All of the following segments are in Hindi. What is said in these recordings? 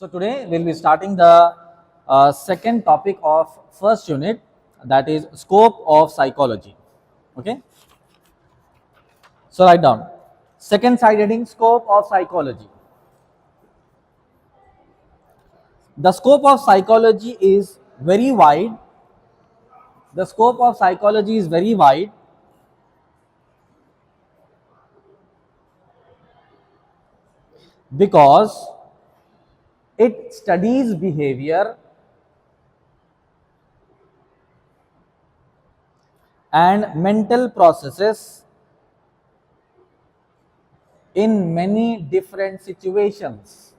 So today we'll be starting the second topic of first unit, that is scope of psychology. Okay. So write down second side heading, scope of psychology. The scope of psychology is very wide. The scope of psychology is very wide because it studies behavior and mental processes in many different situations.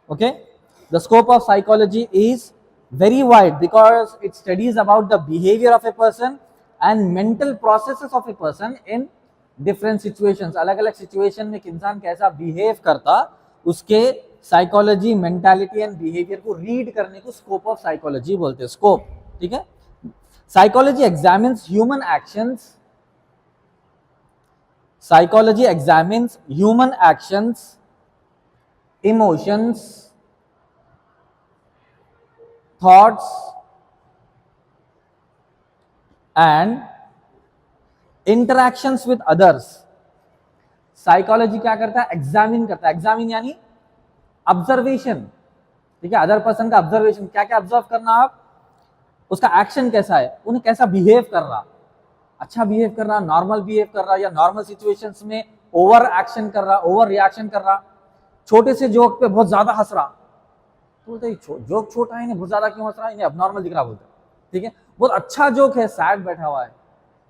Okay, the scope of psychology is very wide because it studies about the behavior of a person and mental processes of a person in different situations. अलग अलग सिचुएशन में एक इंसान कैसा बिहेव करता, उसके साइकोलॉजी, मेंटालिटी एंड बिहेवियर को रीड करने को स्कोप ऑफ साइकोलॉजी बोलते हैं. स्कोप, ठीक है. Psychology examines human actions. Psychology examines human actions, emotions, thoughts and interactions with others. Psychology क्या करता है? एग्जामिन करता है. एग्जामिन यानी ऑब्जर्वेशन, ठीक है. अदर पर्सन का ऑब्जर्वेशन, क्या क्या ऑब्जर्व करना आप, उसका एक्शन कैसा है, उन्हें कैसा बिहेव कर रहा, अच्छा बिहेव कर रहा, नॉर्मल बिहेव कर रहा, या नॉर्मल सिचुएशंस में ओवर एक्शन कर रहा, ओवर रिएक्शन कर रहा, छोटे से जोक पे बहुत ज्यादा हंस रहा, तो बोलते जोक छोटा है, इन्हें बहुत ज्यादा क्यों हंस रहा, इन्हें अबनॉर्मल दिख रहा, बोलते. ठीक है. बहुत अच्छा जोक है, सैड बैठा हुआ है,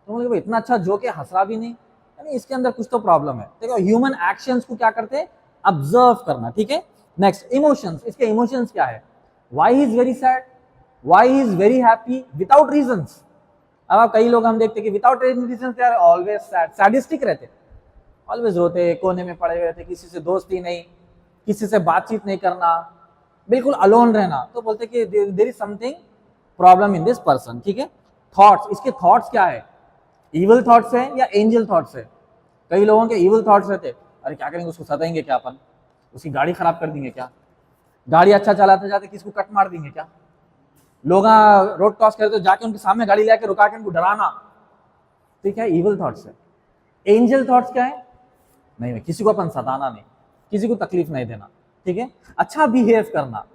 तो बोलते भाई इतना अच्छा जोक है, हंस रहा भी नहीं, यानी इसके अंदर कुछ तो प्रॉब्लम है. देखो, ह्यूमन एक्शंस को क्या करते हैं? ऑब्जर्व करना. ठीक है. Next, emotions. इसके इमोशंस क्या है? Why he is very sad, why he is very happy without reasons. अब आप कई लोग हम देखते हैं कि without any reason they are always sad, sadistic रहते, ऑलवेज रोते, कोने में पड़े हुए रहते, किसी से दोस्ती नहीं, किसी से बातचीत नहीं करना, बिल्कुल अलोन रहना, तो बोलते कि there is something problem in this person. ठीक है. थॉट्स. इसके थॉट्स क्या है? इविल थॉट्स है या एंजल थॉट्स है? कई लोगों के इविल थॉट्स रहते, अरे क्या करेंगे, उसको सताएंगे क्या, अपन उसकी गाड़ी खराब कर देंगे क्या, गाड़ी अच्छा चलाते जाते किसी को कट मार देंगे क्या, लोग रोड क्रॉस करते तो जाके उनके सामने गाड़ी लेके रुका के उनको डराना. ठीक है, इविल थॉट्स है. एंजल थॉट्स क्या है? नहीं, किसी को अपन सताना नहीं, किसी को तकलीफ नहीं देना. ठीक है. अच्छा बिहेव करना,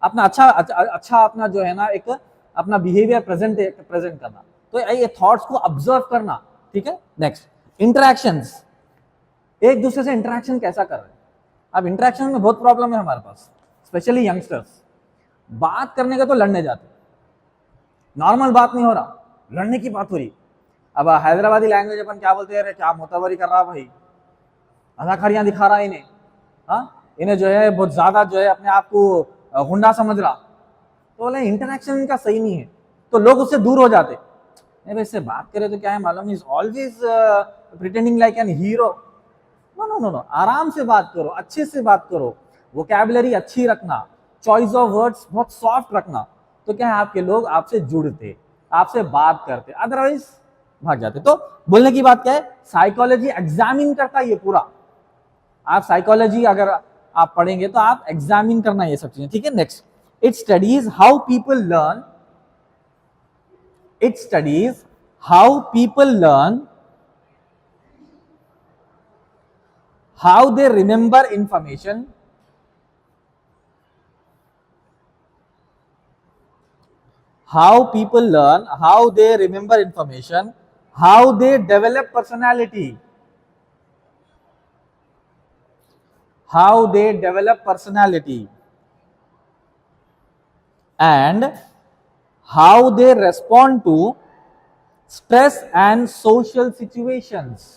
अपना अच्छा अपना जो है ना, एक अपना बिहेवियर प्रेजेंट करना. तो ये थॉट्स को ऑब्जर्व करना. ठीक है. Next, interactions. एक दूसरे से इंटरेक्शन कैसा कर रहे हैं. अब इंटरेक्शन में बहुत प्रॉब्लम है हमारे पास, स्पेशली यंगस्टर्स. बात करने का तो लड़ने जाते, नॉर्मल बात नहीं हो रहा, लड़ने की बात हो रही. अब हैदराबादी लैंग्वेज अपन क्या बोलते हैं, क्या मोतबरी कर रहा भाई, अदाकारियां दिखा रहा है इन्हें, इन्हें जो है बहुत ज्यादा जो है अपने आप को हुंडा समझ रहा, तो बोले इंटरेक्शन इनका सही नहीं है, तो लोग उससे दूर हो जाते. नहीं भाई, इससे बात करे तो क्या है मालूम, is always pretending like an hero. No no no no, आराम से बात करो, अच्छे से बात करो, वोकैबुलरी अच्छी रखना, चॉइस ऑफ वर्ड्स बहुत सॉफ्ट रखना, तो क्या है, आपके लोग आपसे जुड़ते, आपसे बात करते, अदरवाइज भाग जाते. तो बोलने की बात क्या है, साइकोलॉजी एग्जामिन करता है ये पूरा. आप साइकोलॉजी अगर आप पढ़ेंगे तो आप एग्जामिन करना ये सब चीजें. ठीक है. Next, it studies how people learn. It studies how people learn, how they remember information, how people learn, how they remember information, how they develop personality, how they develop personality, and how they respond to stress and social situations,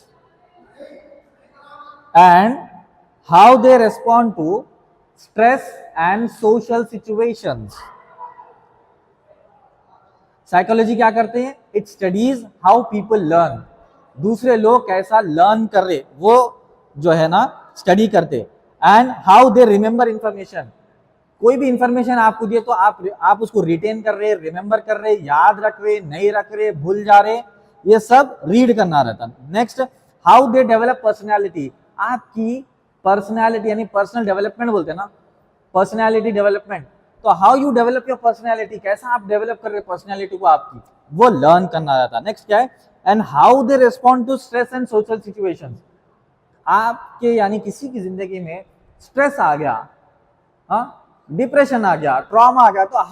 and how they respond to stress and social situations. Psychology क्या करते हैं? It studies how people learn, दूसरे लोग कैसा लर्न कर रहे, वो जो है ना स्टडी करते. And how they remember information, कोई भी इंफॉर्मेशन आपको दिए तो आप उसको रिटेन कर रहे, रिमेंबर कर रहे, याद रख रहे, नहीं रख रहे, भूल जा रहे, ये सब रीड करना रहता. Next, how they develop personality, आपकी पर्सनैलिटी यानी पर्सनल डेवलपमेंट बोलते हैं ना, पर्सनैलिटी डेवलपमेंट। तो how you develop your personality, कैसा आप डेवलप कर रहे पर्सनैलिटी को आपकी, वो लर्न करना रहता है। नेक्स्ट क्या है, and how they respond to stress and social situations. आपके यानी किसी की जिंदगी में स्ट्रेस आ गया, डिप्रेशन आ गया, ट्रॉमा आ गया, तो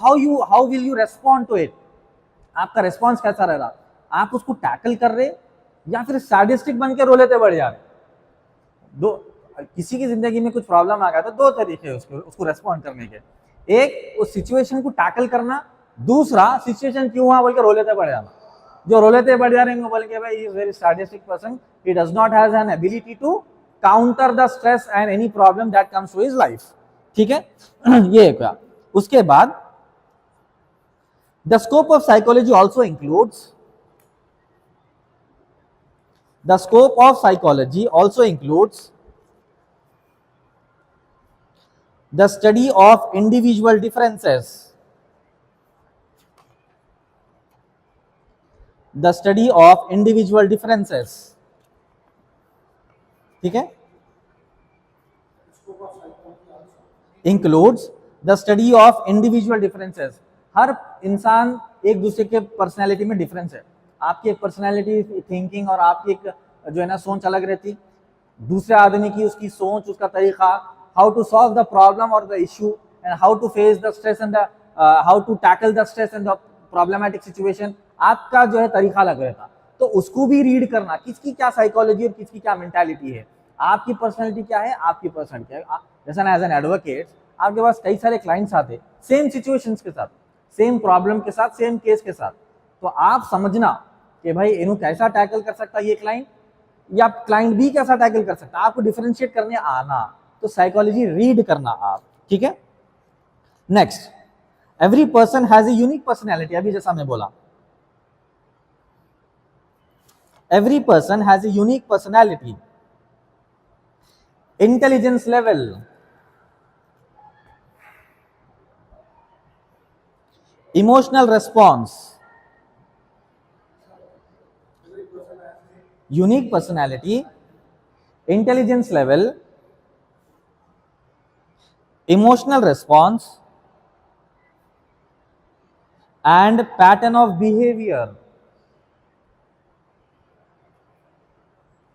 how will you respond to it, आपका रेस्पॉन्स कैसा रह रहा, आप उसको टैकल कर रहे या फिर सैडिस्टिक बन के रो लेते बढ़ जा रहे। दो, किसी की जिंदगी में कुछ प्रॉब्लम आ गया तो दो तरीके हैं उसको रेस्पॉन्ड करने के, एक उस सिचुएशन को टैकल करना, दूसरा सिचुएशन क्यों हुआ बोल के रो लेते बढ़ जाना। जो रो लेते बढ़ जा रहे हैं बोल के भाई is very sadistic person, he does not has an ability to counter the stress and any problem that comes to his life. ठीक है ये क्या। उसके बाद the scope of psychology also includes, the scope of psychology also includes the study of individual differences, the study of individual differences। ठीक है, includes the study of individual differences। हर इंसान एक दूसरे के पर्सनैलिटी में डिफरेंस है, आपकी एक पर्सनैलिटी थिंकिंग और आपकी एक जो है ना सोच अलग रहती, दूसरे आदमी की उसकी सोच, उसका तरीका, how to solve the problem और the issue and how to face the stress and the how to tackle the stress and the problematic situation, आपका जो है तरीका अलग रहता। तो उसको भी रीड करना, किसकी क्या साइकोलॉजी और किसकी क्या मेंटालिटी है, आपकी पर्सनैलिटी क्या है, आपकी पर्सनैलिटी क्या है। जैसा ना एज एन एडवोकेट आपके पास कई सारे क्लाइंट्स आते सेम सिचुएशंस के साथ, सेम प्रॉब्लम के साथ, सेम केस के साथ, तो आप समझना कि भाई इन्हों कैसा टैकल कर सकता है ये क्लाइंट, या क्लाइंट भी कैसा टैकल कर सकता है, आपको डिफरेंशिएट करने आना, तो साइकोलॉजी रीड करना आप। ठीक है, next, every person has a unique personality. अभी जैसा मैं बोला, every person has a unique personality, intelligence level, emotional response, unique personality, intelligence level, emotional response and pattern of behavior,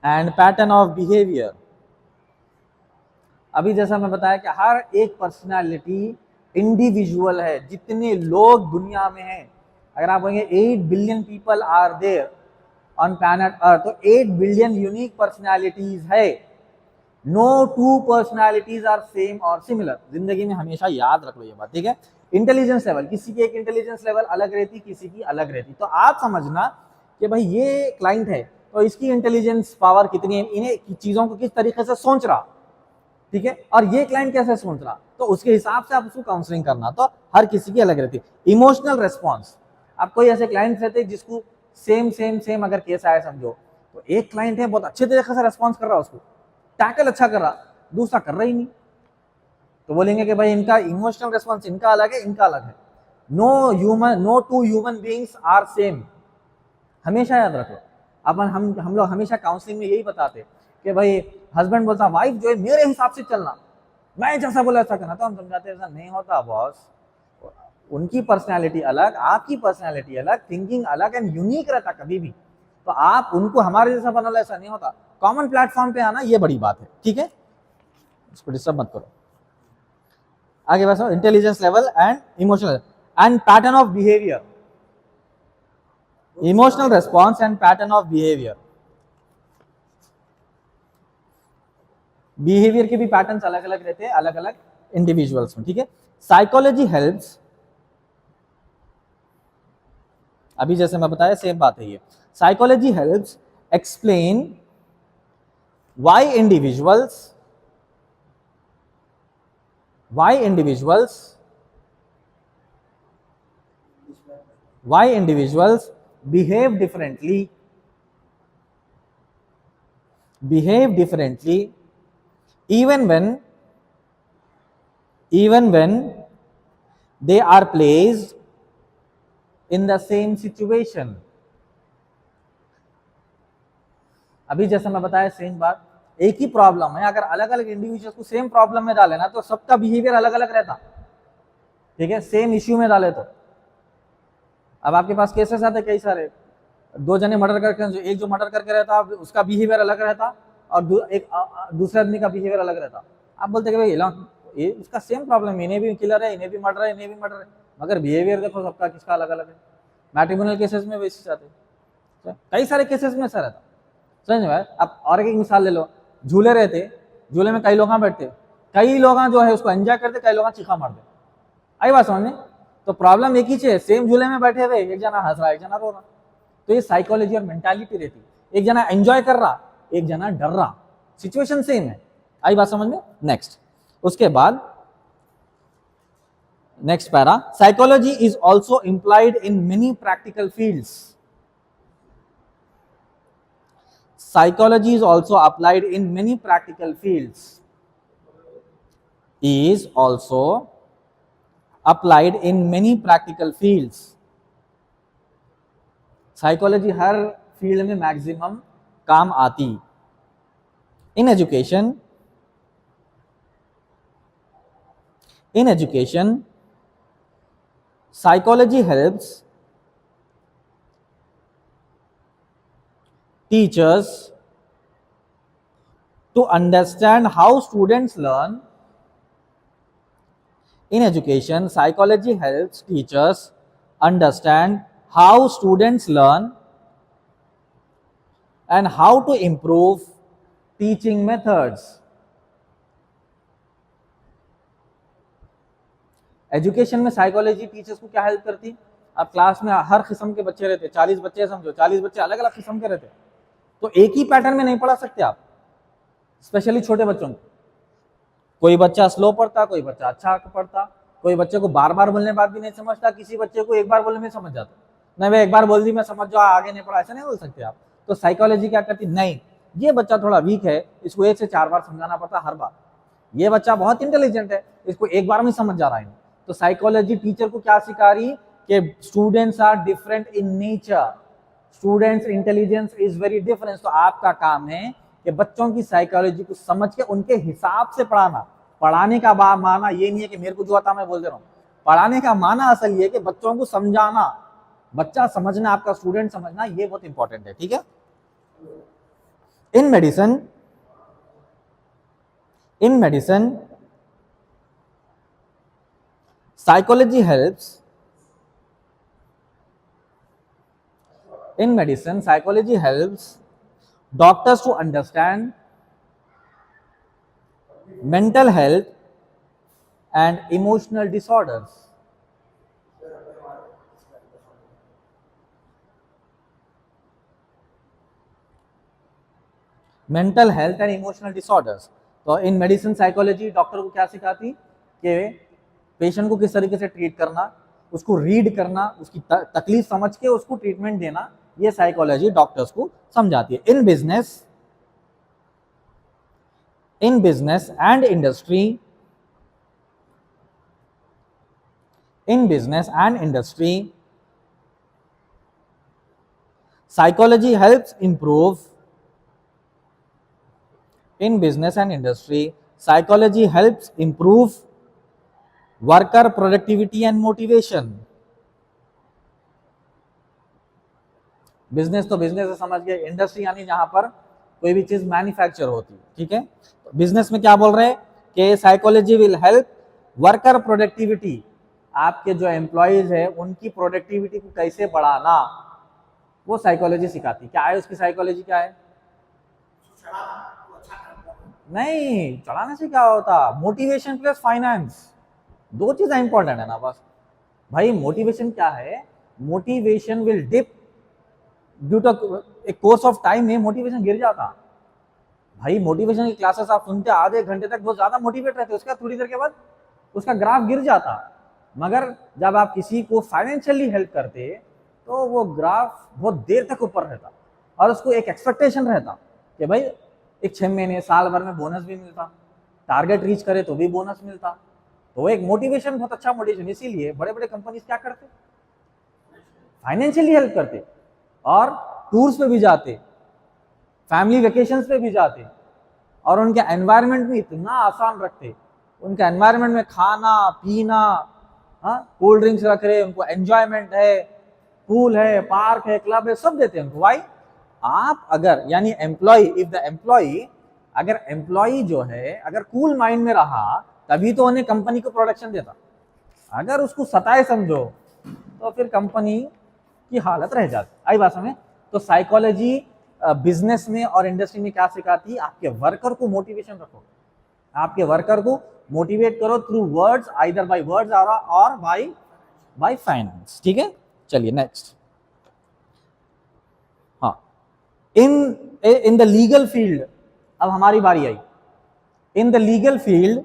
and pattern of behavior। अभी जैसा मैं बताया कि हर एक पर्सनालिटी इंडिविजुअल है, जितने लोग दुनिया में हैं, अगर आप कहेंगे 8 billion people are there on planet Earth, तो 8 बिलियन यूनिक पर्सनालिटीज है। No two personalities are same और सिमिलर, जिंदगी में हमेशा याद रख लो ये बात। ठीक है, इंटेलिजेंस लेवल, किसी की एक इंटेलिजेंस लेवल अलग रहती, किसी की अलग रहती, तो आप समझना कि भाई ये क्लाइंट है तो इसकी इंटेलिजेंस पावर कितनी है, इन्हें चीजों को किस तरीके से सोच रहा, ठीक है, और ये क्लाइंट कैसे सोच रहा, तो उसके हिसाब से आप उसको काउंसलिंग करना। तो हर किसी की अलग रहती है। इमोशनल रेस्पॉन्स, आप कोई ऐसे क्लाइंट रहते जिसको सेम अगर केस आया समझो, तो एक क्लाइंट है बहुत अच्छे तरीके से रेस्पॉन्स कर रहा, उसको टैकल अच्छा कर रहा, दूसरा कर रहा ही नहीं, तो बोलेंगे कि भाई इनका इमोशनल रेस्पॉन्स इनका अलग है, इनका अलग है। No two human beings are same, हमेशा याद रखो। अपन हम लोग हमेशा काउंसलिंग में यही बताते कि भाई हस्बैंड बोलता वाइफ जो है मेरे हिसाब से चलना, मैं जैसा बोला ऐसा करना, तो हम समझाते ऐसा नहीं होता बॉस, उनकी पर्सनैलिटी अलग, आपकी पर्सनैलिटी अलग, थिंकिंग अलग एंड यूनिक रहता कभी भी, तो आप उनको हमारे जैसा बना लो ऐसा नहीं होता। कॉमन प्लेटफॉर्म पे आना ये बड़ी बात है। ठीक है, इसको डिस्टर्ब मत करो। आगे बस, intelligence level and emotional and pattern of behaviour, emotional response and pattern of behaviour. Behaviour के भी पैटर्न्स अलग अलग रहते हैं अलग अलग इंडिविजुअल्स में। ठीक है, साइकोलॉजी हेल्प्स, अभी जैसे मैं बताया सेम बात है ये, psychology helps explain why individuals behave differently even when they are placed in the same situation। अभी जैसा मैं बताया सेम बात, एक ही प्रॉब्लम है, अगर अलग अलग इंडिविजुअल्स को सेम प्रॉब्लम में डाले ना तो सबका बिहेवियर अलग अलग रहता, ठीक है, सेम इश्यू में डाले तो। अब आपके पास केसेस आते कई सारे, दो जने मर्डर करके, एक जो मर्डर करके रहता उसका बिहेवियर अलग रहता और दूसरे आदमी का बिहेवियर अलग रहता। आप बोलते कि भाई ये उसका सेम प्रॉब्लम, इन्हें भी किलर है, इन्हें भी मर्डर है, इन्हें भी मर्डर है, मगर बिहेवियर देखो सबका किसका अलग अलग है। मैट्रिमोनियल केसेस में वैसे जाते, कई सारे केसेस में ऐसा रहता, समझ में। अब और एक मिसाल ले लो, झूले रहते, झूले में कई लोग बैठते, कई लोग जो है उसको एंजॉय करते, कई लोग चीखा मारते, आई बात समझ में। तो प्रॉब्लम एक ही है, सेम झूले में बैठे हुए, एक जना हंस रहा है, एक जना रो रहा। तो ये साइकोलॉजी और मेंटालिटी रहती, एक जना एंजॉय कर रहा, एक जना डर रहा, सिचुएशन सेम है, आई बात समझ में। नेक्स्ट, उसके बाद next para, psychology is also implied in many practical fields. Psychology is also applied in many practical fields. Is also applied in many practical fields. Psychology her field में मैक्सिमम काम आती। In education, psychology helps teachers to understand how students learn. In education, psychology helps teachers understand how students learn and how to improve teaching methods. Education में साइकोलॉजी टीचर्स को क्या हेल्प करती? अब क्लास में हर किस्म के बच्चे रहते, 40 बच्चे समझो, 40 बच्चे अलग अलग किस्म के रहते, तो एक ही पैटर्न में नहीं पढ़ा सकते आप, स्पेशली छोटे बच्चों को। कोई बच्चा स्लो पढ़ता, कोई बच्चा अच्छा पढ़ता, कोई बच्चे को बार बार बोलने बाद भी नहीं समझता, किसी बच्चे को एक बार बोलने में समझ जाता, नहीं मैं एक बार बोल दी मैं समझ जाओ, आगे नहीं पढ़ा, ऐसा नहीं बोल सकते आप। तो साइकोलॉजी क्या करती, नहीं ये बच्चा थोड़ा वीक है, इसको 1 से 4 बार समझाना पड़ता हर बार। ये बच्चा बहुत इंटेलिजेंट है, इसको एक बार में समझ जा रहा है। तो साइकोलॉजी टीचर को क्या सिखा रही कि students are different in nature, students intelligence is very different. तो आपका काम है कि बच्चों की साइकोलॉजी को समझ के उनके हिसाब से पढ़ाना। पढ़ाने का माना ये नहीं है कि मेरे को जो आता मैं बोल दे रहा हूँ, पढ़ाने का माना असल ये है कि बच्चों को समझाना, बच्चा समझना, आपका स्टूडेंट समझना, ये बहुत इंपॉर्टेंट है, ठीक है। इन medicine psychology helps doctors to understand mental health and emotional disorders. Mental health and emotional disorders. तो इन मेडिसिन साइकोलॉजी डॉक्टर को क्या सिखाती कि पेशेंट को किस तरीके से ट्रीट करना, उसको रीड करना, उसकी तकलीफ समझ के उसको ट्रीटमेंट देना, ये साइकोलॉजी डॉक्टर्स को समझाती है। In business and industry psychology helps improve worker productivity and motivation. Business तो बिजनेस है, समझ गए। इंडस्ट्री यानी जहां पर कोई भी चीज मैन्युफैक्चर होती है, ठीक है। तो बिजनेस में क्या बोल रहे हैं कि psychology will help worker productivity, आपके जो एम्प्लॉयज है उनकी प्रोडक्टिविटी को कैसे बढ़ाना, वो साइकोलॉजी सिखाती। क्या है उसकी साइकोलॉजी, क्या है? नहीं, चढ़ाने से क्या होता, मोटिवेशन प्लस फाइनेंस, दो चीजें इंपॉर्टेंट है ना बस भाई। मोटिवेशन क्या है, motivation will dip due to a course of time में, मोटिवेशन गिर जाता भाई। मोटिवेशन की क्लासेस आप सुनते, आधे घंटे तक बहुत ज्यादा मोटिवेट रहते, उसका थोड़ी देर के बाद उसका ग्राफ गिर जाता। मगर जब आप किसी को फाइनेंशियली हेल्प करते तो वो ग्राफ बहुत देर तक ऊपर रहता और उसको एक एक्सपेक्टेशन रहता कि भाई एक 6 महीने साल भर में बोनस भी मिलता, टारगेट रीच करे तो भी बोनस मिलता। तो एक मोटिवेशन बहुत अच्छा मोटिवेशन, इसीलिए बड़े बड़े कंपनीज क्या करते, फाइनेंशियली हेल्प करते और टूर्स पे भी जाते, फैमिली वेकेशंस पे भी जाते, और उनके एनवायरनमेंट में इतना आसान रखते, उनके एनवायरनमेंट में खाना पीना, कोल्ड ड्रिंक्स रख रहे, उनको एंजॉयमेंट है, पूल है, पार्क है, क्लब है, सब देते हैं उनको। वाई? आप अगर यानी एम्प्लॉय, इफ द एम्प्लॉय, अगर एम्प्लॉय जो है अगर कूल माइंड में रहा तभी तो उन्हें कंपनी को प्रोडक्शन देता। अगर उसको सताए समझो तो फिर कंपनी की हालत रह जाती। आई बात समझ? तो साइकोलॉजी बिजनेस में और इंडस्ट्री में क्या सिखाती है? आपके वर्कर को मोटिवेशन रखो, आपके वर्कर को मोटिवेट करो through words, either by words और बाय फाइनेंस। ठीक है, चलिए नेक्स्ट। हाँ, इन द लीगल फील्ड, अब हमारी बारी आई। इन द लीगल फील्ड,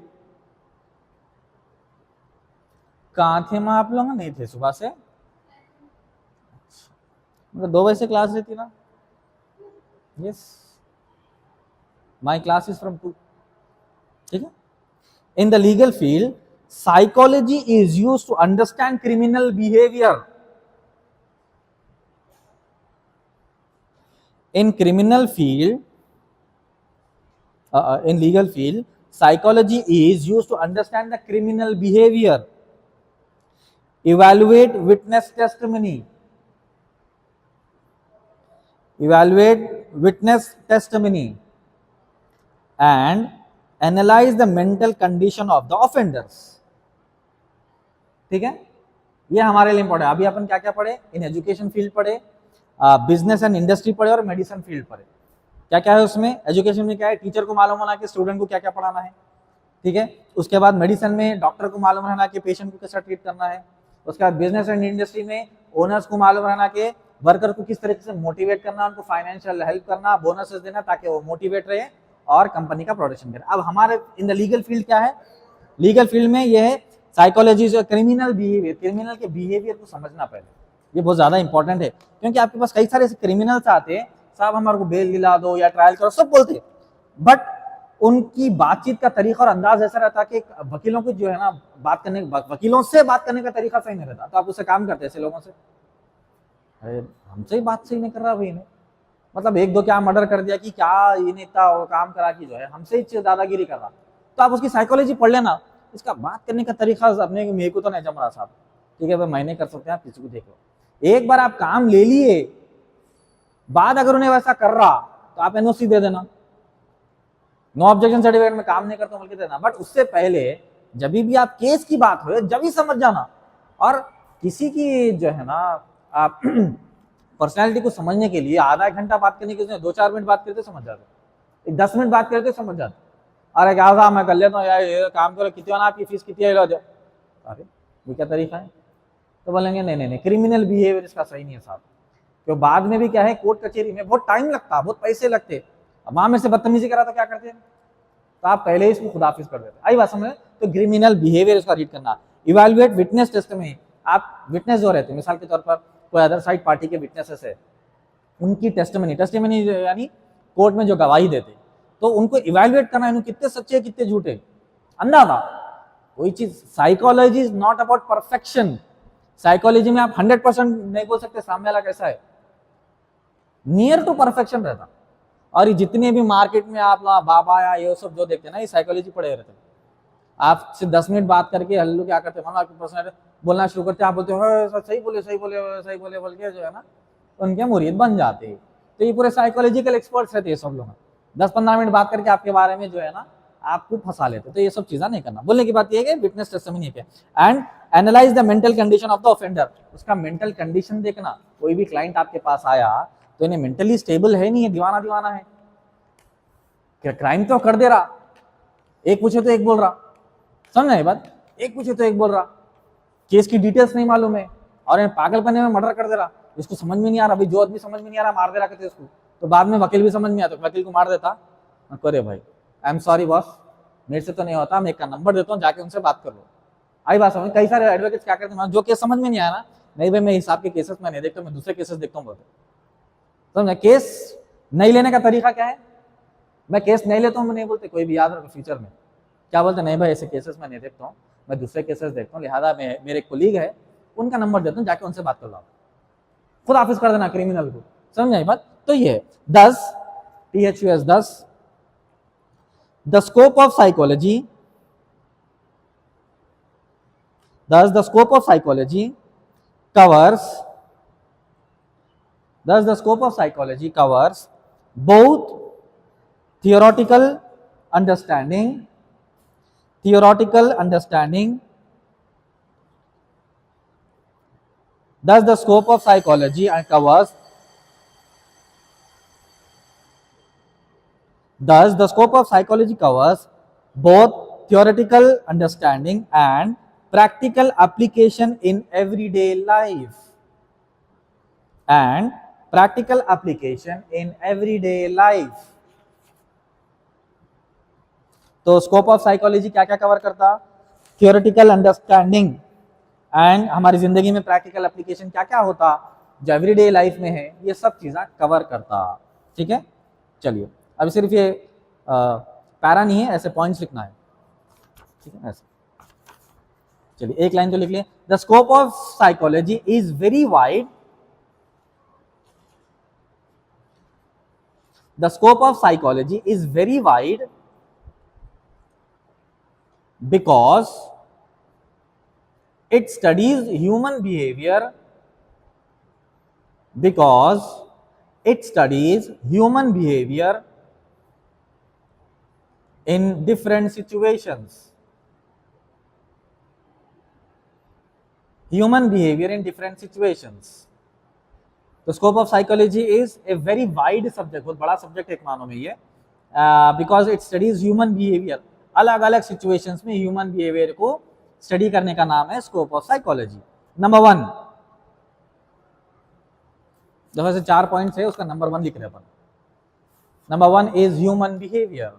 कहां थे मैं आप लोग? नहीं थे सुबह से, मतलब 2 बजे से क्लास रहती ना? Yes, my class is from 2। ठीक है, in the legal field psychology is used to understand criminal behaviour. In criminal field, in legal field, psychology is used to understand the criminal behavior, evaluate witness testimony, and analyze the mental condition of the offenders। ठीक है, ये हमारे लिए इंपॉर्टेंट है। अभी अपन क्या क्या पढ़े? इन एजुकेशन फील्ड पढ़े, बिजनेस एंड इंडस्ट्री पढ़े और मेडिसिन फील्ड पढ़े। क्या क्या है उसमें? एजुकेशन में क्या है? टीचर को मालूम होना कि स्टूडेंट को क्या क्या पढ़ाना है। ठीक है, उसके बाद मेडिसिन में डॉक्टर को मालूम रहना कि पेशेंट को कैसा ट्रीट करना है। उसके बाद बिजनेस एंड इंडस्ट्री में ओनर्स को मालूम रहना कि वर्कर को किस तरीके से मोटिवेट करना, उनको फाइनेंशियल हेल्प करना, बोनसेस देना ताकि वो मोटिवेट रहे और कंपनी का प्रोडक्शन करे। अब हमारे इन द लीगल फील्ड क्या है? लीगल फील्ड में ये है साइकोलॉजी जो क्रिमिनल बिहेवियर, क्रिमिनल के बिहेवियर को समझना पहले, ये बहुत ज्यादा इंपॉर्टेंट है। क्योंकि आपके पास कई सारे क्रिमिनल्स आते हैं, साहब हमारे को बेल दिला दो या ट्रायल करो, सब बोलते, बट उनकी बातचीत का तरीका और अंदाज ऐसा रहता कि वकीलों को जो है ना बात करने, वकीलों से बात करने का तरीका सही नहीं रहता, तो आप उससे काम करते ऐसे लोगों से, अरे हमसे ही बात सही नहीं कर रहा भाई ने, मतलब 1-2 क्या मर्डर कर दिया कि क्या ये इतना काम करा कि जो है हमसे ही दादागिरी कर रहा, तो आप उसकी साइकोलॉजी पढ़ लेना, इसका बात करने का तरीका अपने मेरे को तो नहीं जम रहा साहब। ठीक है, महीने कर सकते हैं, आप किसी को देख लो। एक बार आप काम ले लिए, बाद अगर उन्हें वैसा कर रहा तो आप एनओसी दे देना, नो ऑब्जेक्शन सर्टिफिकेट में काम नहीं करता बोल के देना। बट उससे पहले जब भी आप केस की बात हो जब भी समझ जाना, और किसी की जो है ना आप पर्सनैलिटी को समझने के लिए आधा 1 घंटा बात करने के लिए 2-4 मिनट बात करते समझ जाते, 10 मिनट बात करते समझ जाते। अरे क्या था मैं कर लेता हूँ यार, ये काम करो, कितनी आपकी फीस कितनी है, अरे ये क्या तरीका है? तो बोलेंगे नहीं, क्रिमिनल बिहेवियर इसका सही नहीं है साहब। क्यों? बाद में भी क्या है, कोर्ट कचहरी में बहुत टाइम लगता, बहुत पैसे लगते, अब वहां में से बदतमीजी करा तो क्या करते हैं, तो आप पहले ही इसको खुदाफिज कर देते। आई बात समझ? तो क्रिमिनल बिहेवियर इसका रीड करना। इवैल्यूएट विटनेस टेस्टिमनी, आप विटनेस जो रहते हैं, मिसाल के तौर पर कोई अदर साइड पार्टी के विटनेसेस है, उनकी टेस्टिमनी यानी कोर्ट में जो गवाही देते, तो उनको इवैल्यूएट करना है, कितने सच्चे कितने झूठे, अंदाजा कोई चीज। Psychology is not about perfection. Psychology में आप 100% नहीं बोल सकते सामने वाला कैसा है, नियर टू परफेक्शन रहता। और ये जितने भी मार्केट में आप बाबा या ये सब जो देखते हैं ना, ये साइकोलॉजी पढ़े रहते हैं। आप सिर्फ 10 मिनट बात करके हल्लू क्या करते हैं, आपकी पर्सनल बोलना शुरू करते हैं, आप बोलते हो सही बोले बोल के जो है ना उनके मुरीद बन जाते हैं। तो ये पूरे साइकोलॉजिकल एक्सपर्ट्स रहते हैं सब लोग, 10-15 मिनट बात करके आपके बारे में जो है ना आपको फंसा लेते। तो ये सब चीजें नहीं करना। बोलने की बात ये है कि विटनेस टेस्टिमनी है। And analyse the mental condition of the offender, उसका मेंटल कंडीशन देखना। कोई भी क्लाइंट आपके पास आया तो इन्हें मेंटली स्टेबल है नहीं है, दीवाना है, क्या क्राइम तो कर दे रहा, एक पूछे तो एक बोल रहा, समझ ना ये बात, एक पूछे तो एक बोल रहा, केस की डिटेल्स नहीं मालूम है और पागलपने में मर्डर कर दे रहा, इसको समझ में नहीं आ रहा, भाई जो आदमी समझ में नहीं आ रहा मार दे रहा कहते इसको, तो बाद में वकील भी समझ में आता, वकील को मार देता, करे भाई आई एम सॉरी बॉस, मेरे से तो नहीं होता, मैं एक का नंबर देता हूँ, जाके उनसे बात कर लो। आई बात समझ? कई सारे एडवोकेट्स क्या करते हैं, जो केस समझ में नहीं आया ना, नहीं भाई मैं हिसाब के केसेस में नहीं देखता, मैं दूसरे केसेस देखता हूँ बोलते। समझ? केस नहीं लेने का तरीका क्या है, मैं केस नहीं लेता हूँ, मैं नहीं बोलते, कोई भी याद रखो फ्यूचर में क्या बोलते, नहीं भाई ऐसे केसेस में नहीं देखता हूँ, मैं दूसरे केसेस देखता हूँ, लिहाजा मेरे कोलीग है उनका नंबर देता हूँ, जाके उनसे बात कर लो, खुद ऑफिस कर देना क्रिमिनल को। समझ आई बात? तो ये 10 THUS 10 The scope of psychology, thus the scope of psychology covers, both theoretical understanding, thus the scope of psychology and covers, thus the scope of psychology covers both theoretical understanding and practical application in everyday life, and practical application in everyday life. तो स्कोप ऑफ साइकोलॉजी क्या क्या कवर करता, थियोरेटिकल अंडरस्टैंडिंग एंड हमारी जिंदगी में प्रैक्टिकल एप्लीकेशन क्या क्या होता जो एवरीडे लाइफ में है, ये सब चीजें कवर करता। ठीक है, चलिए अब सिर्फ ये पैरा नहीं है, ऐसे पॉइंट्स लिखना है। ठीक है, ऐसे चलिए एक लाइन तो लिख लिए। The scope of psychology is very wide, the scope of psychology is very wide because it studies human behavior, because it studies human behavior in different situations, human behavior in different situations. तो scope of psychology is a very wide subject, बहुत बड़ा सब्जेक्ट एक मानो में ये, because it studies human behaviour, अलग अलग सिचुएशंस में ह्यूमन बिहेवियर को स्टडी करने का नाम है स्कोप ऑफ साइकोलॉजी। नंबर 1, जैसे से 4 पॉइंट्स है उसका नंबर 1 लिख रहे अपन। Number 1 is human behaviour.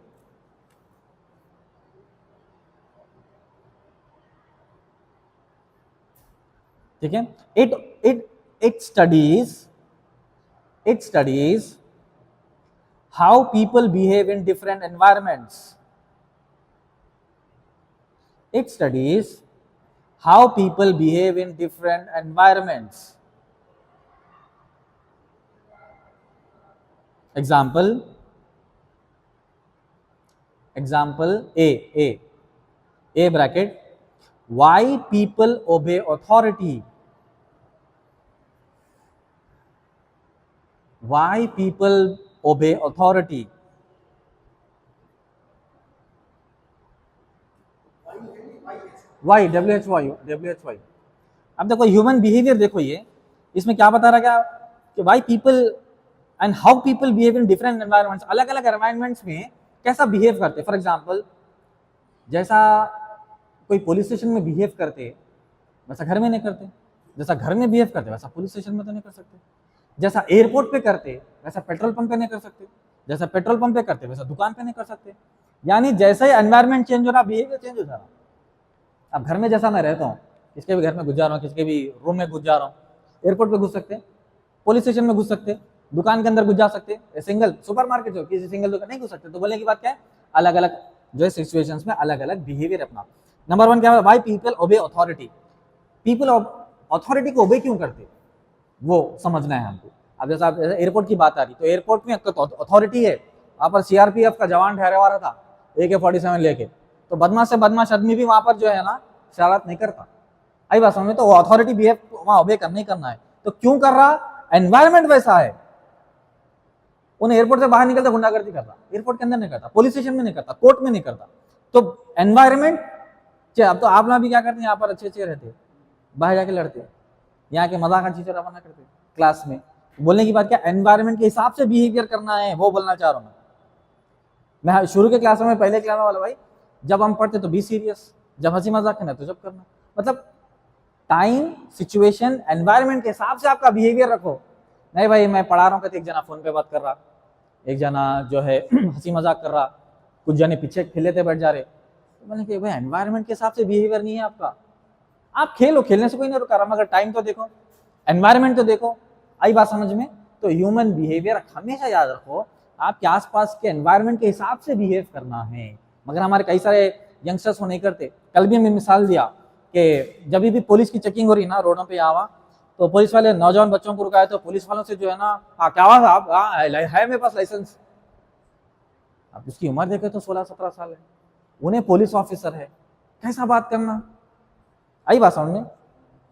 ठीक है, it studies how people behave in different environments, it studies how people behave in different environments. Example A bracket, why people obey authority, why people obey authority. Why WHY। अब देखो ह्यूमन बिहेवियर, देखो ये इसमें क्या बता रहा क्या कि why people and how people behave in different environments, अलग अलग एनवायरमेंट्स में कैसा बिहेव करते। फॉर एग्जांपल जैसा कोई पुलिस स्टेशन में बिहेव करते वैसा घर में नहीं करते, जैसा घर में बिहेव करते वैसा पुलिस स्टेशन में तो नहीं कर सकते, जैसा एयरपोर्ट पे करते वैसा पेट्रोल पंप पे नहीं कर सकते, जैसा पेट्रोल पंप पे करते वैसा दुकान पे नहीं कर सकते। यानी जैसा ही एनवायरमेंट चेंज हो रहा, बिहेवियर चेंज हो जा रहा। अब घर में जैसा मैं रहता हूँ, किसके भी घर में घुस जा रहा हूँ, किसके भी रूम में घुस जा रहा हूँ, एयरपोर्ट पे घुस सकते, पुलिस स्टेशन में घुस सकते, दुकान के अंदर घुस जा सकते, सिंगल सुपरमार्केट हो किसी सिंगल दुकान नहीं घुस सकते। तो बोलने की बात क्या है, अलग अलग जो है सिचुएशंस में अलग अलग बिहेवियर अपना। नंबर 1 क्या है, why people obey authority, people authority को ओबे क्यों करते वो समझना है हमको। अब जैसा एयरपोर्ट की बात आ रही, तो एयरपोर्ट में अथॉरिटी है, वहाँ पर CRPF का जवान ठहरा हुआ था AK-47 लेके, तो बदमाश से बदमाश आदमी भी वहां पर जो है ना शरारत नहीं करता। आई बात समझ में, तो वो अथॉरिटी बिहेव वहां ओबे करना ही करना है। तो क्यों कर रहा, एनवायरमेंट वैसा है। उन एयरपोर्ट से बाहर निकलते गुंडागर्दी कर रहा, एयरपोर्ट के अंदर नहीं करता, पुलिस स्टेशन में नहीं करता, कोर्ट में नहीं करता। तो एनवायरमेंट, अब तो आप लोग भी क्या करते हैं, यहाँ पर अच्छे रहते, बाहर जाके लड़ते, यहाँ के मजाक टीचर अपना करते क्लास में। बोलने की बात क्या, एनवायरमेंट के हिसाब से बिहेवियर करना है, वो बोलना चाह रहा हूँ मैं शुरू के क्लास में, पहले क्लास में वाला भाई, जब हम पढ़ते तो बी सीरियस, जब हंसी मजाक करना तो जब करना, मतलब टाइम सिचुएशन एनवायरमेंट के हिसाब से आपका बिहेवियर रखो। नहीं भाई मैं पढ़ा रहा हूँ, कहते एक जना फोन पे बात कर रहा, एक जना जो है हंसी मजाक कर रहा, कुछ जने पीछे खेले थे बैठ जा रहे, तो मैंने कहा भाई एनवायरमेंट के हिसाब से बिहेवियर नहीं है आपका। आप खेलो, खेलने से कोई नहीं रुका रहा, मगर टाइम तो देखो, एनवायरमेंट तो देखो। आई बात समझ में। तो ह्यूमन बिहेवियर हमेशा याद रखो, आपके आसपास के एनवायरमेंट के हिसाब से बिहेव करना है। मगर हमारे कई सारे यंगस्टर्स वो नहीं करते। कल भी मैं मिसाल दिया कि जब भी पुलिस की चेकिंग हो रही ना रोडों पे यहाँ, तो पुलिस वाले नौजवान बच्चों को रुकाए तो पुलिस वालों से जो है ना, हाँ क्या हुआ साहब, हाँ है मेरे पास लाइसेंस, आप उसकी उम्र देखें तो 16-17 साल है, उन्हें पुलिस ऑफिसर है, कैसा बात करना। आई बात समझ में?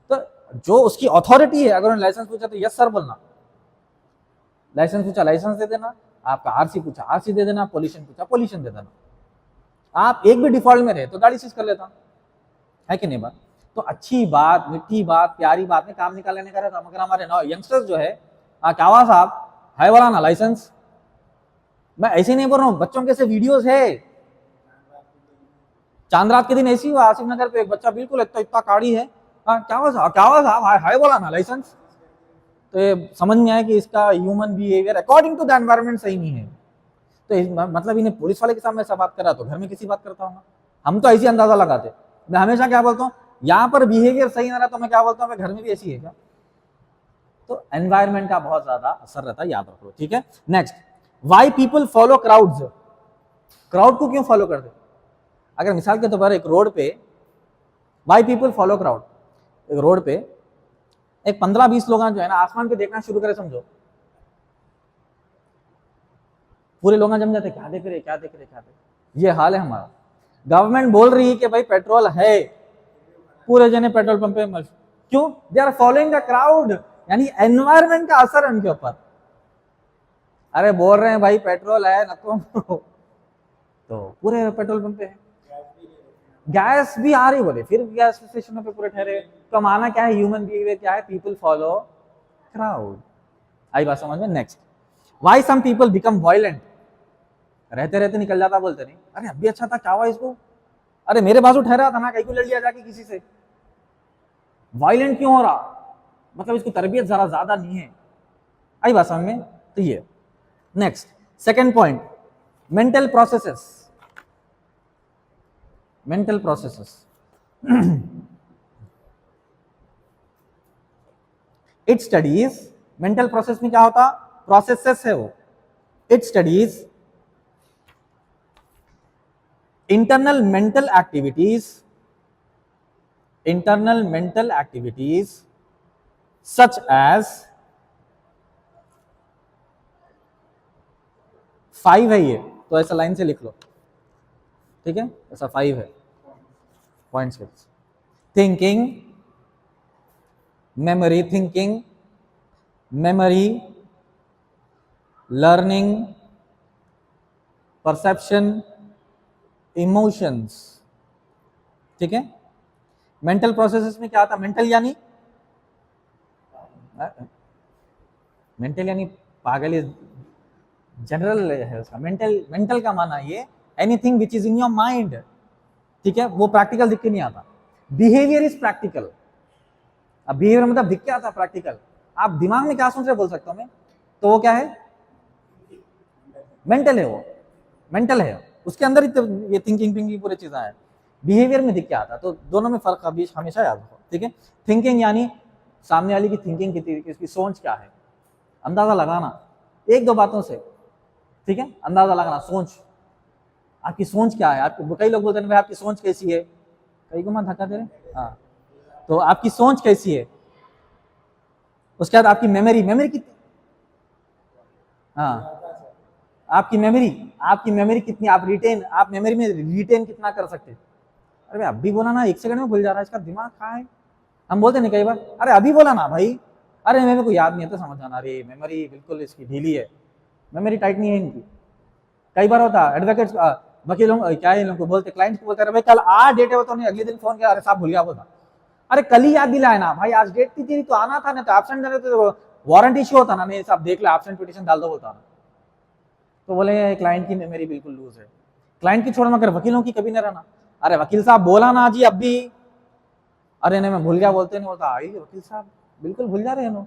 तो जो उसकी अथॉरिटी है, अगर उन्होंने लाइसेंस पूछा तो यस सर बोलना, लाइसेंस पूछा लाइसेंस दे देना, आपका आरसी पूछा आरसी दे देना, पोल्यूशन पूछा पोल्यूशन दे देना। आप एक भी डिफॉल्ट में रहे तो गाड़ी सीज कर लेता, है कि नहीं बात? तो अच्छी बात, मीठी बात, प्यारी बात में काम निकाल लेने का रहता। मगर हमारे यंगस्टर्स जो है, क्या हुआ साहब, है वाला ना लाइसेंस। मैं ऐसे नहीं बोल रहा हूँ, बच्चों के से वीडियोस है। चांद रात के दिन ऐसी हुआ आसिफ नगर पे, एक बच्चा बिल्कुल इतना काड़ी है, क्या हुआ साहब, है वाला ना लाइसेंस। तो ये समझ में आया कि इसका human behaviour according to the environment सही नहीं है। तो मतलब इन्हें पुलिस वाले के सामने ऐसा बात करा तो घर में किसी बात करता हूँ। हम तो ऐसी अंदाजा लगाते। मैं हमेशा क्या बोलता हूँ, यहाँ पर बिहेवियर सही ना रहा तो मैं क्या बोलता हूँ, घर में भी ऐसी है क्या। तो एनवायरमेंट का बहुत ज्यादा असर रहता है, याद रखो, ठीक है। Next, why people follow crowds. Crowd को क्यों फॉलो करते? अगर मिसाल के तौर पर एक रोड पे, वाई पीपल फॉलो क्राउड, एक रोड पे एक 15-20 लोग जो है ना आसमान पे देखना शुरू करे, समझो पूरे लोग जम जाते, क्या देख रहे क्या देख रहे क्या देख रहे। ये हाल है हमारा। गवर्नमेंट बोल रही है कि भाई पेट्रोल है, पूरे जने पेट्रोल पंप पे क्यों? They are following the crowd, यानी एनवायरमेंट का असर है उनके ऊपर। अरे बोल रहे हैं भाई पेट्रोल है नको तो पूरे पेट्रोल पंप पे है, गैस भी आ रही बोले, फिर गैस स्टेशनों पे पूरे ठहरे। तो माना क्या है, ह्यूमन बिहेवियर क्या है, पीपल फॉलो क्राउड। आई बात समझ में? Next, why some people become violent. रहते रहते निकल जाता, बोलते नहीं अरे अभी अच्छा था, क्या हुआ इसको, अरे मेरे बाजू ठहरा था ना, कहीं को लड़ लिया जाके किसी से। वायलेंट क्यों हो रहा, मतलब इसकी तरबियत जरा ज्यादा नहीं है। आई बात समझ में? तो ये next, second point, mental processes. Mental processes it studies, mental process में क्या होता, प्रोसेसेस है वो। It studies internal mental activities such as 5 है ये, तो ऐसा लाइन से लिख लो, ठीक है, ऐसा 5 है points. Thinking, memory, learning, perception, emotions, ठीक है। मेंटल प्रोसेसेस में क्या आता, मेंटल यानी पागल, जनरल है उसका। मेंटल का माना ये anything which is in your mind, ठीक है, वो प्रैक्टिकल दिख के नहीं आता। Behaviour is practical. अब बिहेवियर मतलब दिख के आता प्रैक्टिकल। आप दिमाग में क्या सोच रहे बोल सकता हूं मैं, तो वो क्या है, मेंटल है, वो मेंटल है, उसके अंदर ही तो ये थिंकिंग पूरी चीजें है। बिहेवियर में दिख के आता, तो दोनों में फर्क हमेशा याद रखो, ठीक है। थिंकिंग यानी सामने वाले की थिंकिंग कितनी, इसकी सोच क्या है, अंदाजा लगाना 1-2 बातों से, ठीक है, अंदाजा लगाना, सोच, आपकी सोच क्या है। आपको कई लोग बोलते हैं भाई आपकी सोच कैसी है, कई को मत धक्का दे रहे, हाँ, तो आपकी सोच कैसी है। उसके बाद आपकी मेमोरी कितनी, हाँ, आपकी मेमोरी कितनी, आप मेमोरी में रिटेन कितना कर सकते। अरे भाई अभी बोला ना, 1 सेकंड में भूल जा रहा है, इसका दिमाग कहाँ है। हम बोलते नहीं कई बार, अरे अभी बोला ना भाई, अरे मेरे को याद नहीं है तो समझ जाना, अरे मेमोरी बिल्कुल इसकी ढीली है, मेमोरी टाइट नहीं है इनकी। कई बार होता है एडवोकेट वकीलों क्या है, इन लोगों को बोलते, क्लाइंट को बोलते हैं भाई कल आज डेट है, वो तो नहीं, अगले दिन फोन किया, अरे साहब भूल गया बोलता, अरे कल ही याद दिलाया ना भाई, आज डेट थी तो आना था ना, तो एब्सेंट देने तो वारंट इश्यू होता ना, नहीं साहब देख लो एब्सेंट पिटीशन डाल दो बोलता ना। तो बोले क्लाइंट की मेमोरी बिल्कुल लूज है। क्लाइंट की छोड़ो, मगर वकीलों की कभी नहीं रहना, अरे वकील साहब बोला ना जी अब भी, अरे नहीं मैं भूल गया बोलते नहीं, बोलता आई वकील साहब बिल्कुल भूल जा रहे हैं,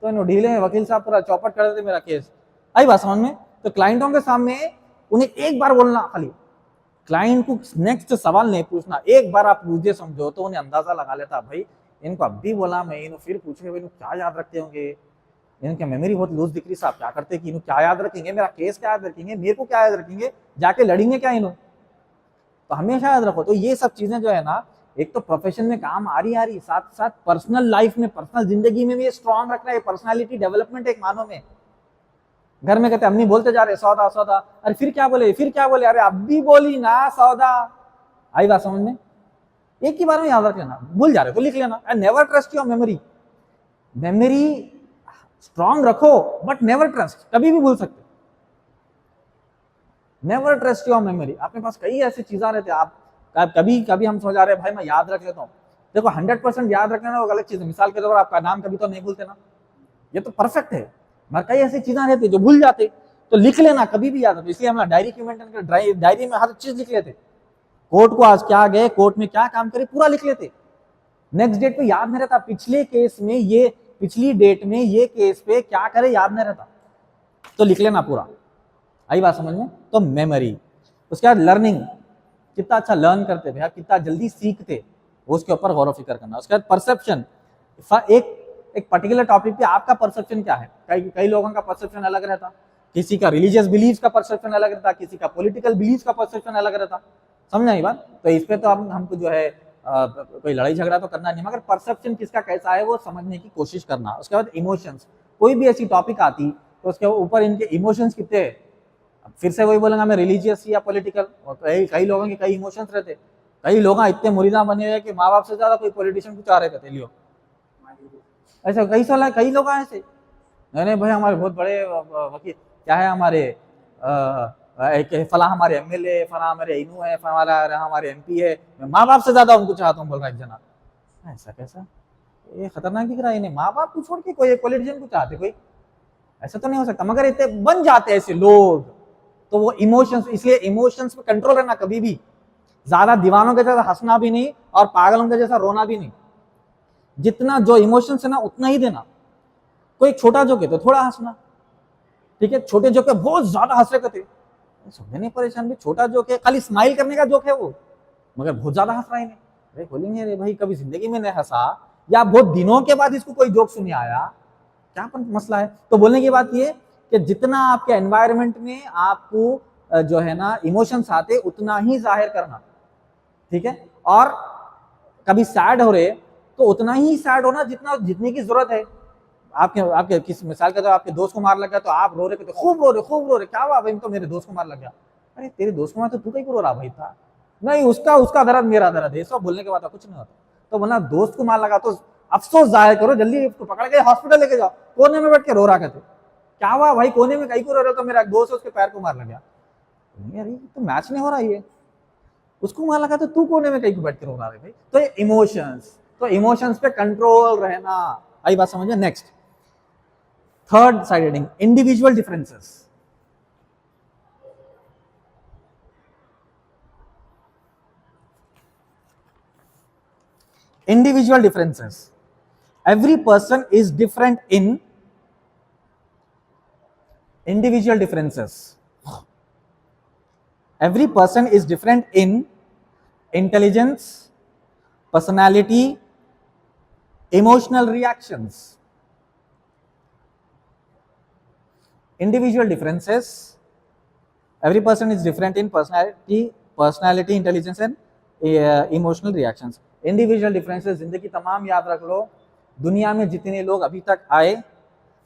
तो इन ढीले हैं वकील साहब, पूरा चौपट कर देते मेरा केस। आई बात समझ में? तो क्लाइंटों के सामने उन्हें एक बार बोलना, खाली क्लाइंट को नेक्स्ट सवाल नहीं पूछना, एक बार आप पूछे समझो तो उन्हें अंदाजा लगा लेता, भाई इनको अब भी बोला मैं, इन्हों फिर पूछे इन्हों क्या याद रखते होंगे, इनकी मेमोरी बहुत लूज दिख रही, साहब क्या करते कि इन्हों क्या याद रखेंगे, मेरा केस क्या याद रखेंगे, मेरे को क्या याद रखेंगे, जाके लड़ेंगे क्या इन्हों। तो हमेशा याद रखो। तो ये सब चीजें जो है ना, एक तो प्रोफेशन में काम आ रही साथ साथ पर्सनल लाइफ में, पर्सनल जिंदगी में भी स्ट्रांग रखना है, पर्सनालिटी डेवलपमेंट एक मानो में। घर में कहते अम्मी बोलते जा रहे सौदा सौदा, अरे फिर क्या बोले, फिर क्या बोले, अरे अब भी बोली ना सौदा। आई बात समझ में? एक ही बार में याद रख लेना, भूल जा रहे तो लिख लेना। And never trust your memory. Memory strong रखो बट नेवर ट्रस्ट, कभी भी भूल सकते। Never trust your memory. आपके पास कई ऐसी चीजें रहती है, आप कभी कभी हम समझ आ रहे हैं भाई मैं याद रख लेता हूँ। देखो 100% याद रखना वो गलत चीज है। मिसाल के तौर पर आपका नाम कभी तो नहीं भूलते ना, ये तो परफेक्ट है। मगर कई ऐसी चीजें रहती जो भूल जाते, तो लिख लेना, कभी भी याद रखो। इसलिए हम डायरी की मेंटेन कर, डायरी में हर चीज लिख लेते। कोर्ट को आज क्या गए, कोर्ट में क्या काम करे, पूरा लिख लेते। नेक्स्ट डेट पे याद नहीं रहता, पिछले केस में ये, पिछली डेट में ये केस पे क्या करे याद नहीं रहता, तो लिख लेना पूरा। आई बात समझ में? तो मेमोरी। उसके बाद लर्निंग, कितना अच्छा लर्न करते भैया, कितना जल्दी सीखते, उसके ऊपर गौर फिक्र करना। उसके बाद परसेप्शन, एक पर्टिकुलर टॉपिक पे आपका परसेप्शन क्या है। कई लोगों का परसेप्शन अलग रहता, किसी का रिलीजियस बिलीफ का परसेप्शन अलग रहता, किसी का पॉलिटिकल बिलीफ का परसेप्शन अलग रहता। समझा ये बात? तो इस पे तो हमको जो है कोई लड़ाई झगड़ा तो करना नहीं, मगर परसेप्शन किसका कैसा है वो समझने की कोशिश करना। उसके बाद इमोशंस, कोई भी ऐसी टॉपिक आती तो उसके ऊपर इनके इमोशंस कितने हैं। फिर से वही बोलूंगा मैं, रिलीजियस या पॉलिटिकल। और कई लोगों के कई इमोशंस रहते। कई लोग इतने मुरीदा बने हुए कि माँ बाप से ज्यादा कोई पॉलिटिशियन कुछ आ रहे थे लियो, ऐसा कई साल कई लोग ऐसे। नहीं भाई हमारे बहुत बड़े वकील क्या है, हमारे फला हमारे एमएलए, फला हमारे इनू है, फला हमारे एमपी है, मैं माँ बाप से ज्यादा उनको चाहता हूँ, बोल रहा एक जना। ऐसा कैसा, ये खतरनाक दिख रहा है। इन्हें माँ बाप को छोड़ के कोई पॉलिटिशियन को चाहते कोई, ऐसा तो नहीं हो सकता। मगर इतने बन जाते ऐसे लोग, तो वो इमोशंस, इसलिए इमोशंस पे कंट्रोल रहना। कभी भी ज्यादा दीवानों के जैसा हंसना भी नहीं और पागलों के जैसा रोना भी नहीं। जितना जो इमोशंस है ना उतना ही देना। कोई छोटा जोक है तो थोड़ा हंसना, ठीक है। छोटे जोक है बहुत ज्यादा हंस रहे थे, समझे नहीं परेशान भी, छोटा जोक है, खाली स्माइल करने का जोक है वो, मगर बहुत ज्यादा हंस रहा है। अरे बोलेंगे अरे भाई कभी जिंदगी में नहीं हंसा, या बहुत दिनों के बाद इसको कोई जोक सुने आया, क्या मसला है। तो बोलने की बात ये कि जितना आपके एनवायरनमेंट में आपको जो है ना इमोशंस आते, उतना ही जाहिर करना, ठीक है। और कभी सैड हो रहे तो उतना ही सैड होना जितनी की जरूरत है। आपके किस मिसाल के तो आपके दोस्त को मार लग गया तो आप रो रहे, खूब रो रहे, क्या हुआ भाई, तो मेरे दोस्त को मार लग गया। अरे तेरे दोस्त को मार तो तू कहीं रो रहा भाई था, नहीं उसका दर्द मेरा दर्द है, सब बोलने के बाद कुछ नहीं होता। तो बोला दोस्त को मार लगा तो अफसोस जाहिर करो, जल्दी उसको पकड़ के हॉस्पिटल लेके जाओ। कोने में बैठ के रो रहा कहते, क्या हुआ भाई कोने में कहीं को रो रहे हो, तो मेरा दोस्त है उसके पैर को मार लग गया। अरे तो मैच नहीं हो रहा है, उसको मार लगा तो तू कोने में कहीं को बैठ के रो रहा है भाई। तो ये इमोशंस, तो इमोशंस पे कंट्रोल रहना। आई बात समझिए। Next third side heading, individual differences. Individual differences. Every person is different in individual differences. Every person is different in intelligence, personality, emotional reactions. Individual differences. Every person is different in personality, intelligence and emotional reactions. Individual differences जिंदगी तमाम याद रख लो। दुनिया में जितने लोग अभी तक आए,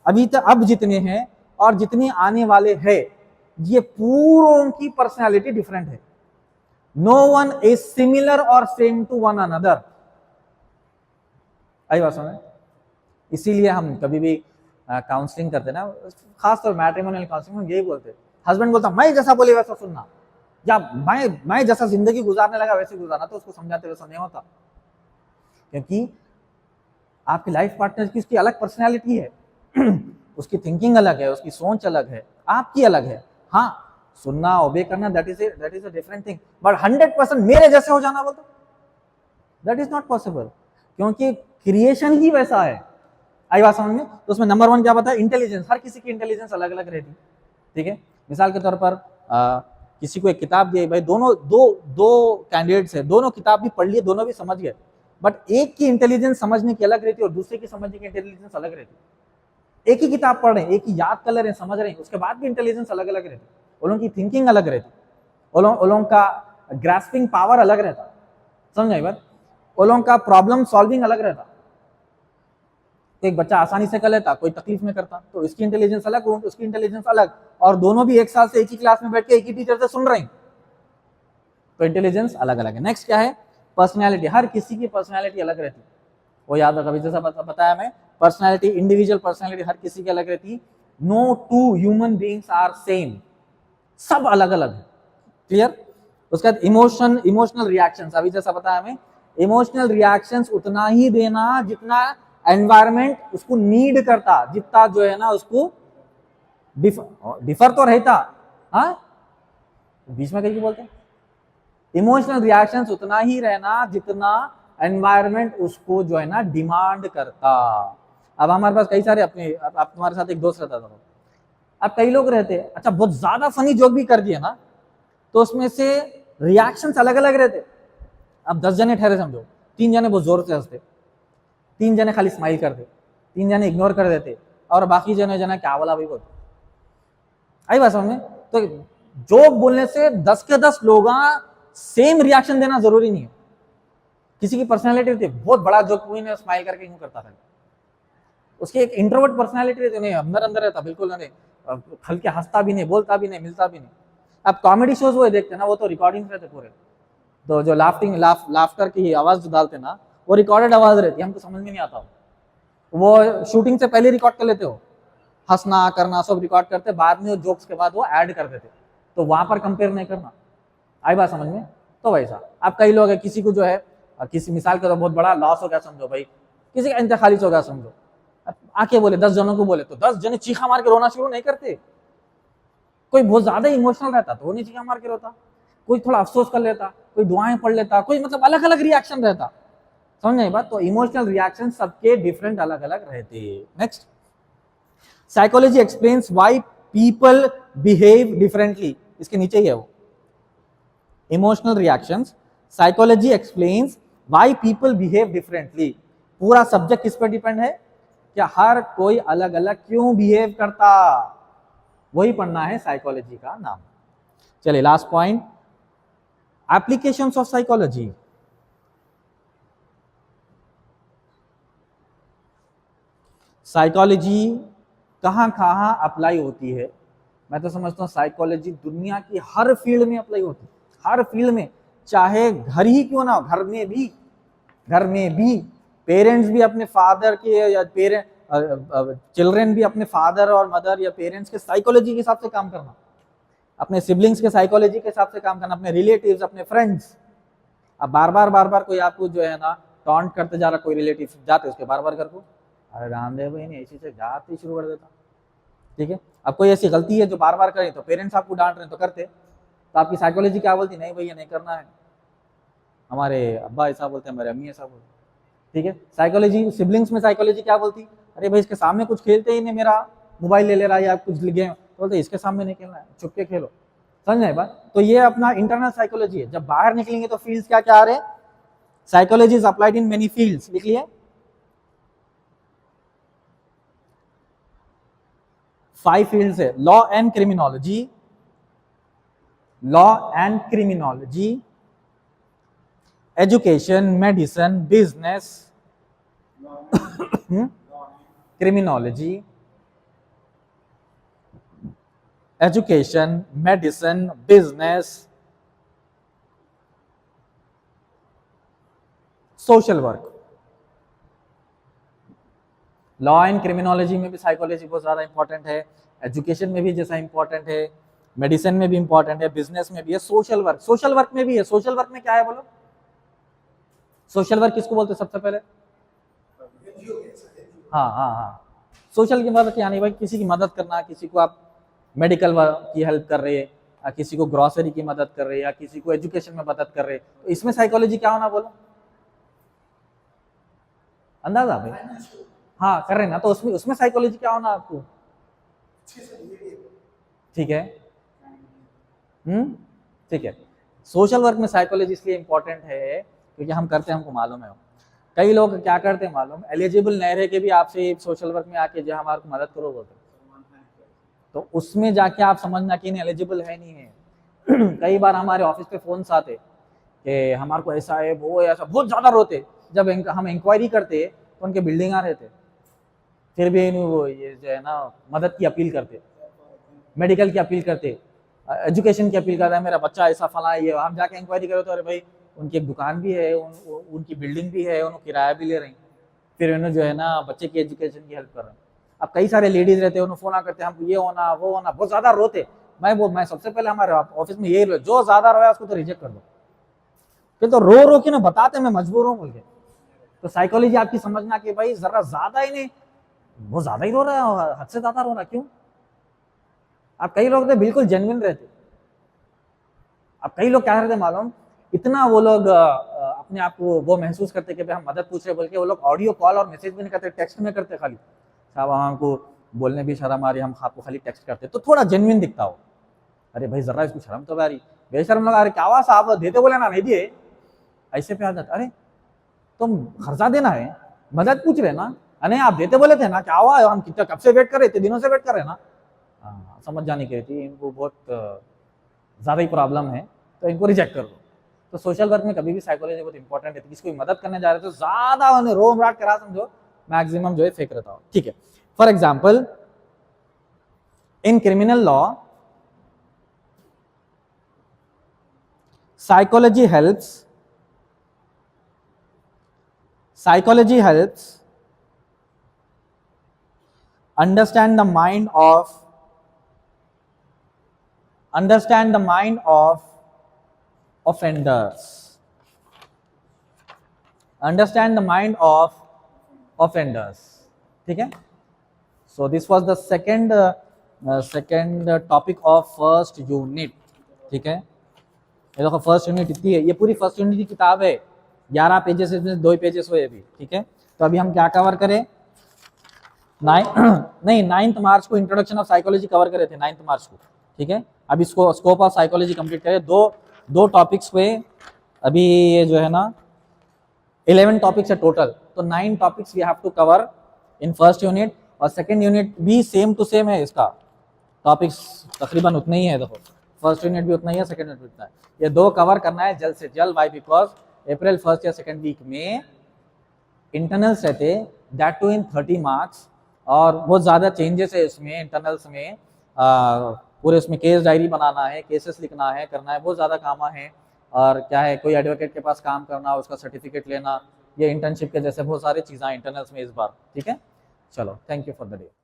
अभी तक अब जितने हैं और जितने आने वाले हैं, ये पूरों की पर्सनालिटी डिफरेंट है। नो वन इज सिमिलर और सेम टू वन अनदर। आई बात समझ? इसीलिए हम कभी भी काउंसलिंग करते ना, खासतौर मैट्रिमोनियल काउंसलिंग में यही बोलते, हस्बैंड बोलता मैं जैसा बोले वैसा सुनना, या मैं जैसा जिंदगी गुजारने लगा वैसे गुजारना। तो उसको समझाते वैसा नहीं होता, क्योंकि आपकी लाइफ पार्टनर की उसकी अलग पर्सनैलिटी है उसकी थिंकिंग अलग है, उसकी सोच अलग है, आपकी अलग है। हाँ सुनना ओबे करना that is a different thing, but 100% मेरे जैसे हो जाना बोलते दैट इज नॉट पॉसिबल, क्योंकि क्रिएशन ही वैसा है। आई बात समझ में? तो उसमें नंबर 1 क्या बताया, इंटेलिजेंस। हर किसी की इंटेलिजेंस अलग अलग रहती, ठीक है। मिसाल के तौर पर किसी को एक किताब दी भाई, दोनों दो कैंडिडेट्स है, दोनों किताब भी पढ़ लिए, दोनों भी समझ गए, बट एक की इंटेलिजेंस समझने की अलग रहती है और दूसरे की समझने की इंटेलिजेंस अलग रहती है। एक ही किताब पढ़ रहे हैं, एक ही याद कर ले रहे हैं, समझ रहे हैं, उसके बाद भी इंटेलिजेंस अलग अलग रहती है। उन लोगों की थिंकिंग अलग रहती, उन लोगों का ग्रास्पिंग पावर अलग रहता, समझ आई बात? उन लोगों का प्रॉब्लम सॉल्विंग अलग रहता। तो एक बच्चा आसानी से कर लेता, कोई तकलीफ में करता, तो इसकी इंटेलिजेंस अलग, उसकी इंटेलिजेंस अलग, और दोनों भी एक साल से एक ही क्लास में बैठ के एक ही टीचर से सुन रहे हैं, तो इंटेलिजेंस अलग अलग है। नेक्स्ट क्या है, पर्सनैलिटी। हर किसी की पर्सनैलिटी अलग रहती है, वो याद रखा, जैसा बताया मैं, पर्सनैलिटी, इंडिविजुअल पर्सनैलिटी हर किसी की अलग रहती है। No two human beings are same, सब अलग अलग है, क्लियर। उसके बाद इमोशनल रिएक्शंस, अभी जैसा बताया मैं, इमोशनल रिएक्शंस उतना ही देना जितना एनवायरमेंट उसको नीड करता, जितना जो है ना उसको डिफर तो रहता, हाँ बीच में कहीं बोलते हैं, इमोशनल रिएक्शंस उतना ही रहना जितना एनवायरमेंट उसको जो है ना डिमांड करता। अब हमारे पास कई सारे अपने, अब तुम्हारे साथ एक दोस्त रहता था, अब कई लोग रहते, अच्छा बहुत ज्यादा फनी जोक भी कर दिए ना, तो उसमें से रिएक्शंस अलग अलग रहते। अब 10 जने ठहरे समझो, 3 जने बहुत जोर से हंसते, 3 जने खाली स्माइल करते, 3 जने इग्नोर कर देते, और बाकी जने क्या बोला भाई बोलते। आई बात समझ में? तो जोक बोलने से 10 के 10 लोग सेम रिएक्शन देना जरूरी नहीं है। किसी की पर्सनैलिटी होती है, बहुत बड़ा जोक कोई ने स्माइल करके यूं करता था, उसकी एक इंट्रोवर्ट पर्सनैलिटी रहती, नहीं अंदर अंदर रहता बिल्कुल नहीं, हल्के हंसता भी नहीं, बोलता भी नहीं, मिलता भी नहीं। अब कॉमेडी शोज वो देखते ना, वो तो रिकॉर्डिंग रहते पूरे, तो जो लाफ्टर की आवाज जो डालते ना, वो रिकॉर्डेड आवाज रहती है, हमको समझ में नहीं आता, वो शूटिंग से पहले रिकॉर्ड कर लेते हो, हंसना करना सब रिकॉर्ड करते, बाद में वो जोक्स के बाद वो ऐड कर देते, तो वहां पर कंपेयर नहीं करना। आई बात समझ में? तो वैसा अब कई लोग है, किसी को जो है, किसी मिसाल का तो बहुत बड़ा लॉस हो गया समझो भाई, किसी का इंतखालिस हो गया समझो, आके बोले 10 जनों को बोले, तो 10 जने चीखा मार के रोना शुरू नहीं करते। कोई बहुत ज्यादा इमोशनल रहता तो वो नहीं चीखा मार के रोता, कोई थोड़ा अफसोस कर लेता, कोई दुआएं पढ़ लेता, कोई मतलब अलग अलग रिएक्शन रहता, समझ नहीं बात? तो इमोशनल रिएक्शन सबके डिफरेंट अलग अलग रहते हैं। Next, psychology explains why people behave differently, इसके नीचे ही है वो, emotional reactions, psychology explains why people behave differently. पूरा सब्जेक्ट किस पर डिपेंड है, क्या हर कोई अलग अलग क्यों बिहेव करता, वही पढ़ना है साइकोलॉजी का नाम। चलिए last point, applications of psychology. Psychology कहां कहां अप्लाई होती है? मैं तो समझता हूं साइकोलॉजी दुनिया की हर फील्ड में अप्लाई होती है, हर फील्ड में, चाहे घर ही क्यों ना हो, घर में भी पेरेंट्स भी अपने फादर के या चिल्ड्रेन भी अपने फादर और मदर या पेरेंट्स के साइकोलॉजी के हिसाब से काम करना, अपने सिबलिंग्स के साइकोलॉजी के हिसाब से काम करना, अपने रिलेटिव्स, अपने फ्रेंड्स। अब बार बार कोई आपको जो है ना टॉन्ट करते जा रहा, कोई रिलेटिव जाते उसके बार कर को, अरे रामदेव भाई ने ऐसी से जाते शुरू कर देता, ठीक है। अब कोई ऐसी गलती है जो बार बार करें, तो पेरेंट्स आपको डांट रहे हैं तो करते, तो आपकी साइकोलॉजी क्या बोलती, नहीं भैया नहीं करना है, हमारे अब्बा ऐसा बोलते हैं, हमारे अम्मी ऐसा बोलते, ठीक है। साइकोलॉजी सिबलिंग्स में साइकोलॉजी क्या बोलती, अरे भाई इसके सामने कुछ खेलते ही नहीं, मेरा मोबाइल ले रहा है या कुछ गेम, तो बोलते इसके सामने नहीं खेलना है, चुप के खेलो, समझ रहे बात? तो ये अपना इंटरनल साइकोलॉजी है। जब बाहर निकलेंगे तो फील्ड्स क्या क्या आ रहे हैं, psychology is applied in many fields, लिख लिए 5 फील्ड्स है, law and criminology, education, medicine, business, criminology, education, medicine, business, social work. Law and criminology में भी साइकोलॉजी बहुत ज्यादा इंपॉर्टेंट है, एजुकेशन में भी जैसा इंपॉर्टेंट है, मेडिसिन में भी इंपॉर्टेंट है, बिजनेस में भी है, सोशल वर्क में भी है। सोशल वर्क में क्या है बोलो, सोशल वर्क किसको बोलते हैं सबसे पहले? हाँ, सोशल की मदद यानी भाई किसी की मदद करना, किसी को आप मेडिकल की हेल्प कर रहे हैं, या किसी को ग्रोसरी की मदद कर रहे हैं, या किसी को एजुकेशन में मदद कर रहे हैं, तो इसमें साइकोलॉजी क्या होना बोलो, अंदाजा भाई? हाँ कर रहे हैं ना, तो उसमें साइकोलॉजी क्या होना आपको, ठीक है, ठीक है। सोशल वर्क में साइकोलॉजी इसलिए इंपॉर्टेंट है क्योंकि हम करते हैं, हमको मालूम है। कई लोग क्या करते हैं मालूम, एलिजिबल नहीं रहे के भी आपसे सोशल वर्क में आके जो हमारे को मदद करो बोलते, तो उसमें जाके आप समझना कि नहीं एलिजिबल है नहीं है। कई बार हमारे ऑफिस पे फोन आते कि हमारे को ऐसा है वो है ऐसा, बहुत ज्यादा रोते, जब हम इंक्वायरी करते तो उनके बिल्डिंग आ रहे थे, फिर भी इन्हें वो ये जो है ना मदद की अपील करते, मेडिकल की अपील करते, एजुकेशन की अपील करता है, मेरा बच्चा ऐसा फला है, ये हम जाके इंक्वायरी करो तो अरे भाई उनकी एक दुकान भी है, उनकी बिल्डिंग भी है, उन्होंने किराया भी ले रही, फिर उन्हें जो है ना बच्चे की एजुकेशन की हेल्प कर रहे हैं। अब कई सारे लेडीज रहते हैं, उन्हें फोन करते हैं हमको ये होना वो होना, बहुत ज्यादा रोते। मैं सबसे पहले हमारे ऑफिस में यही, जो ज्यादा रोया उसको तो रिजेक्ट कर दो। फिर तो रो रो के ना बताते मैं मजबूर हूँ बोल के। तो साइकोलॉजी आपकी समझना कि भाई जरा ज्यादा ही नहीं, वो ज्यादा ही रो रहा है, हद से ज्यादा रो रहा, क्यों? आप कई लोग तो बिल्कुल जेन्युइन रहते, अब कई लोग क्या करते मालूम, इतना वो लोग अपने आप को वो महसूस करते कि भाई हम मदद पूछ रहे, बोल के वो लोग ऑडियो कॉल और मैसेज भी नहीं करते, टेक्स्ट में करते खाली। साहब हमको बोलने भी शर्म आ रही, हम आपको खाली टेक्स्ट करते, तो थोड़ा जेन्युइन दिखता हो। अरे भाई जरा इसको शर्म तो आ रही, बेशर्म लगा, अरे क्या हुआ साहब देते बोले ना नहीं दिए, ऐसे पे आ जाता। अरे तुम खर्चा देना है, मदद पूछ रहे ना, अरे आप देते बोले थे ना, क्या हुआ, हम कितना कब से वेट कर रहे थे, दिनों से वेट कर रहे ना। समझ जाने की थी, इनको बहुत ज़्यादा ही प्रॉब्लम है, तो इनको रिजेक्ट कर दो। तो सोशल वर्क में कभी भी साइकोलॉजी बहुत इंपॉर्टेंट है, किसी को मदद करने जा रहे तो ज़्यादा उन्हें रोम राट करा समझो, मैक्सिमम जो है फेक रहता हो, ठीक है। For example in criminal law psychology helps understand the mind of offenders, ठीक है। so this was the second topic of first unit, ठीक है। ये देखो फर्स्ट यूनिट इतनी है, ये पूरी फर्स्ट यूनिट की किताब है, 11 पेजेस में 2 पेजेस हुए अभी, ठीक है। तो अभी हम क्या कवर करें, 9th मार्च को इंट्रोडक्शन ऑफ साइकोलॉजी कवर करे थे, 9th मार्च को, ठीक है। अब इसको स्कोप ऑफ साइकोलॉजी कंप्लीट करें, दो टॉपिक्स पे, अभी ये जो है ना 11 टॉपिक्स है टोटल, तो 9 topics we have to cover in first unit, और सेकेंड यूनिट भी सेम टू सेम है, इसका टॉपिक्स तकरीबन उतना ही है, देखो फर्स्ट यूनिट भी उतना ही है, सेकंड यूनिट भी उतना है, ये 2 कवर करना है जल्द से जल्द। वाई बिकॉज अप्रैल 1st या 2nd वीक में इंटरनल्स रहते, दैट टू इन 30 मार्क्स, और बहुत ज़्यादा चेंजेस है इसमें इंटरनल्स में, पूरे उसमें केस डायरी बनाना है, केसेस लिखना है, करना है, बहुत ज़्यादा काम है। और क्या है, कोई एडवोकेट के पास काम करना, उसका सर्टिफिकेट लेना, ये इंटर्नशिप के जैसे बहुत सारी चीज़ें इंटरनल्स में इस बार, ठीक है। चलो, thank you for the day.